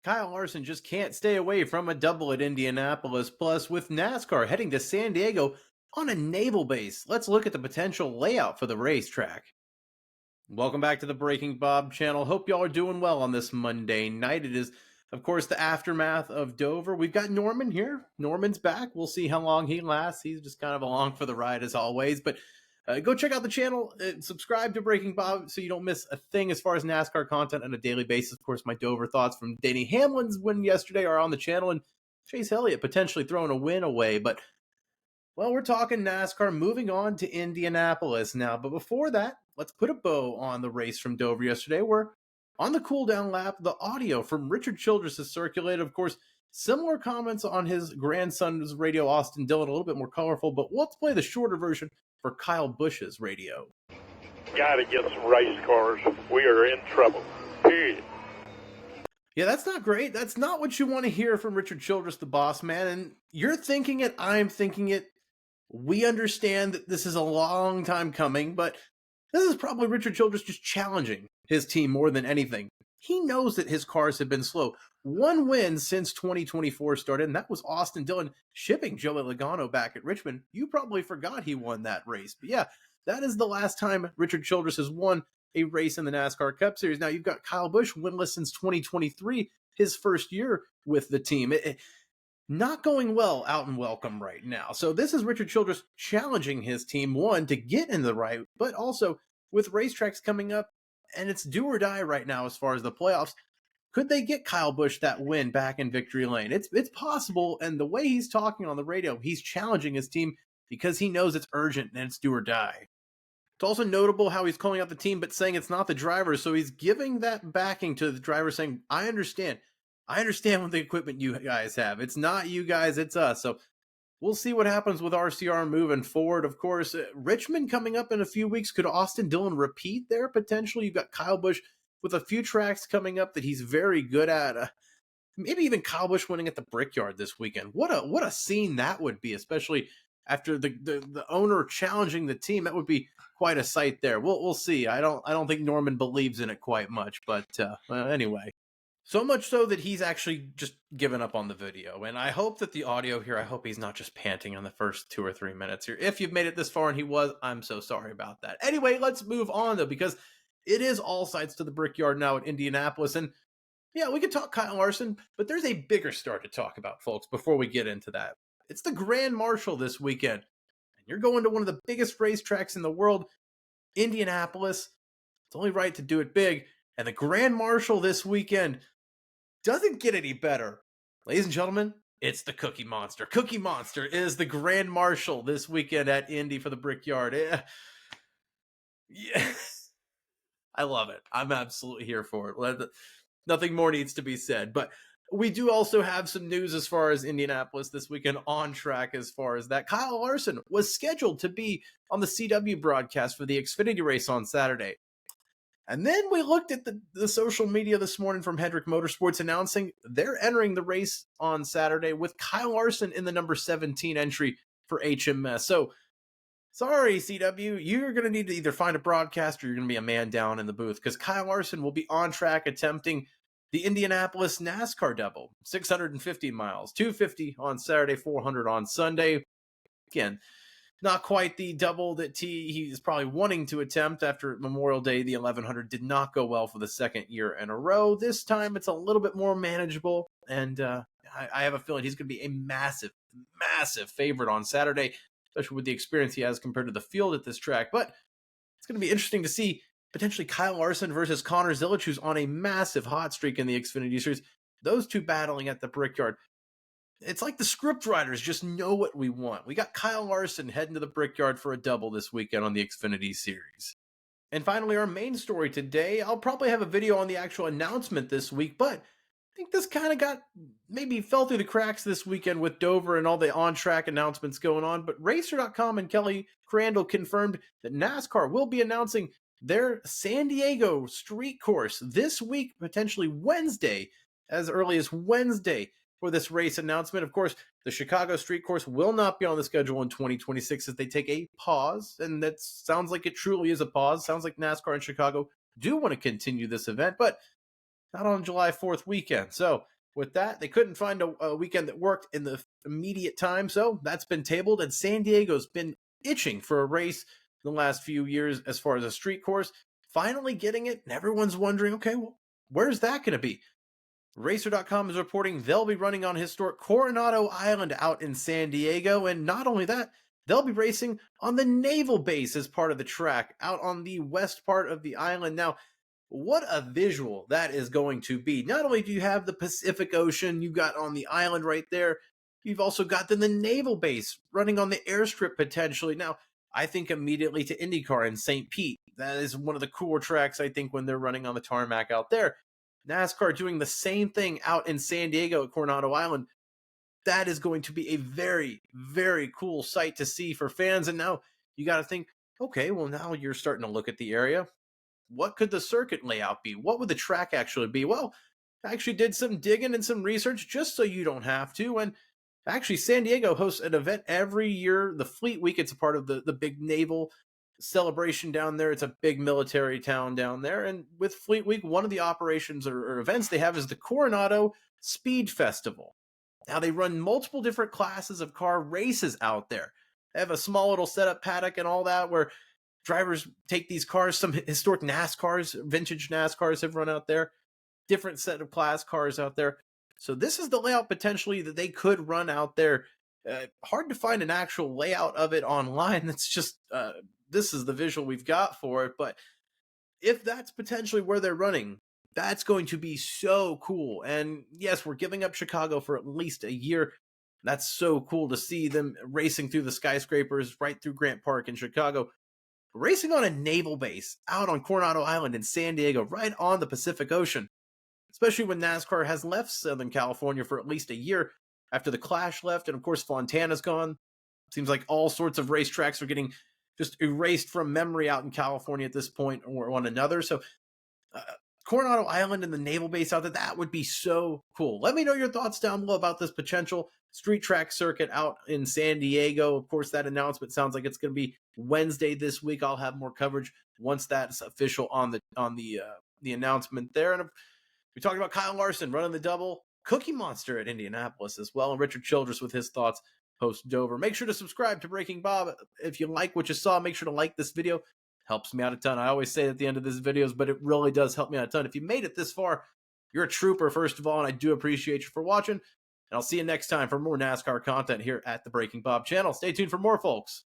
Kyle Larson just can't stay away from a double at Indianapolis. Plus, with NASCAR heading to San Diego on a naval base, let's look at the potential layout for the racetrack. Welcome back to the Breaking Bob channel. Hope y'all are doing well on this Monday night. It is, of course, the aftermath of Dover. We've got Norman here. Norman's back. We'll see how long he lasts. He's just kind of along for the ride as always. But go check out the channel. Subscribe to Breaking Bob so you don't miss a thing as far as NASCAR content on a daily basis. Of course, my Dover thoughts from Denny Hamlin's win yesterday are on the channel, and Chase Elliott potentially throwing a win away. But well, we're talking NASCAR, moving on to Indianapolis now. But before that, let's put a bow on the race from Dover yesterday, where on the cool-down lap, the audio from Richard Childress has circulated. Of course, similar comments on his grandson's radio, Austin Dillon, a little bit more colorful, but let's play the shorter version for Kyle Busch's radio. Got to get some race cars. We are in trouble, period. Yeah, that's not great. That's not what you want to hear from Richard Childress, the boss man. And you're thinking it, I'm thinking it. We understand that this is a long time coming, but this is probably Richard Childress just challenging his team more than anything. He knows that his cars have been slow. One win since 2024 started, and that was Austin Dillon shipping Joey Logano back at Richmond. You probably forgot he won that race. But yeah, that is the last time Richard Childress has won a race in the NASCAR Cup Series. Now you've got Kyle Busch winless since 2023, his first year with the team. Not going well out in Welcome right now. So this is Richard Childress challenging his team, one, to get in the right, but also with racetracks coming up, and it's do or die right now as far as the playoffs. Could they get Kyle Busch that win back in victory lane? It's possible, and the way he's talking on the radio, he's challenging his team because he knows it's urgent and it's do or die. It's also notable how he's calling out the team but saying it's not the driver, so he's giving that backing to the driver, saying, I understand what the equipment you guys have. It's not you guys, it's us. So we'll see what happens with RCR moving forward. Of course, Richmond coming up in a few weeks. Could Austin Dillon repeat there potentially? You've got Kyle Busch with a few tracks coming up that he's very good at. Maybe even Kyle Busch winning at the Brickyard this weekend. What a scene that would be, especially after the owner challenging the team. That would be quite a sight there. We'll see. I don't think Norman believes in it quite much, but anyway. So much so that he's actually just given up on the video. And I hope that the audio here, I hope he's not just panting on the first 2 or 3 minutes here. If you've made it this far and he was, I'm so sorry about that. Anyway, let's move on though, because it is all sides to the Brickyard now at Indianapolis. And yeah, we could talk Kyle Larson, but there's a bigger star to talk about, folks, before we get into that. It's the Grand Marshal this weekend. And you're going to one of the biggest racetracks in the world, Indianapolis. It's only right to do it big. And the Grand Marshal this weekend doesn't get any better. Ladies and gentlemen, it's the Cookie Monster. Cookie Monster is the Grand Marshal this weekend at Indy for the Brickyard. Yeah. I love it. I'm absolutely here for it. Nothing more needs to be said. But we do also have some news as far as Indianapolis this weekend on track as far as that. Kyle Larson was scheduled to be on the CW broadcast for the Xfinity race on Saturday. And then we looked at the social media this morning from Hendrick Motorsports announcing they're entering the race on Saturday with Kyle Larson in the number 17 entry for HMS. So, sorry, CW, you're going to need to either find a broadcaster or you're going to be a man down in the booth, because Kyle Larson will be on track attempting the Indianapolis NASCAR double, 650 miles, 250 on Saturday, 400 on Sunday. Again, not quite the double that he's probably wanting to attempt after Memorial Day. The 1100 did not go well for the second year in a row. This time it's a little bit more manageable, and I have a feeling he's going to be a massive, massive favorite on Saturday, especially with the experience he has compared to the field at this track. But it's going to be interesting to see potentially Kyle Larson versus Connor Zilic, who's on a massive hot streak in the Xfinity Series. Those two battling at the Brickyard. It's like the script writers just know what we want. We got Kyle Larson heading to the Brickyard for a double this weekend on the Xfinity Series. And finally, our main story today, I'll probably have a video on the actual announcement this week, but I think this kind of maybe fell through the cracks this weekend with Dover and all the on-track announcements going on. But Racer.com and Kelly Crandall confirmed that NASCAR will be announcing their San Diego street course this week, potentially Wednesday, as early as Wednesday, for this race announcement. Of course, the Chicago street course will not be on the schedule in 2026 as they take a pause, and that sounds like it truly is a pause. Sounds like NASCAR and Chicago do want to continue this event, but not on July 4th weekend. So with that, they couldn't find a weekend that worked in the immediate time. So that's been tabled, and San Diego's been itching for a race in the last few years as far as a street course. Finally getting it, and everyone's wondering, okay, well, where's that going to be? Racer.com is reporting they'll be running on historic Coronado Island out in San Diego. And not only that, they'll be racing on the naval base as part of the track out on the west part of the island. Now, what a visual that is going to be. Not only do you have the Pacific Ocean, you got on the island right there, you've also got the naval base running on the airstrip potentially. Now, I think immediately to IndyCar in St. Pete. That is one of the cooler tracks, I think, when they're running on the tarmac out there. NASCAR doing the same thing out in San Diego at Coronado Island. That is going to be a very, very cool sight to see for fans. And now you got to think, okay, well, now you're starting to look at the area. What could the circuit layout be? What would the track actually be? Well, I actually did some digging and some research just so you don't have to. And actually, San Diego hosts an event every year. The Fleet Week, it's a part of the big naval celebration down there. It's a big military town down there. And with Fleet Week, one of the operations or events they have is the Coronado Speed Festival. Now, they run multiple different classes of car races out there. They have a small little setup paddock and all that where drivers take these cars. Some historic NASCARs, vintage NASCARs have run out there, different set of class cars out there. So this is the layout potentially that they could run out there. Hard to find an actual layout of it online. That's just, this is the visual we've got for it. But if that's potentially where they're running, that's going to be so cool. And yes, we're giving up Chicago for at least a year. That's so cool to see them racing through the skyscrapers right through Grant Park in Chicago. Racing on a naval base out on Coronado Island in San Diego, right on the Pacific Ocean, especially when NASCAR has left Southern California for at least a year after the Clash left. And of course, Fontana's gone. Seems like all sorts of racetracks are getting just erased from memory out in California at this point or one another. So Coronado Island and the naval base out there, that would be so cool. Let me know your thoughts down below about this potential street track circuit out in San Diego. Of course, that announcement sounds like it's going to be Wednesday this week. I'll have more coverage once that's official on the announcement there. And we talked about Kyle Larson running the double Cookie Monster at Indianapolis as well, and Richard Childress with his thoughts post Dover. Make sure to subscribe to Breaking Bob. If you like what you saw, make sure to like this video. Helps me out a ton. I always say it at the end of these videos, but it really does help me out a ton. If you made it this far, you're a trooper, first of all, and I do appreciate you for watching. And I'll see you next time for more NASCAR content here at the Breaking Bob channel. Stay tuned for more, folks.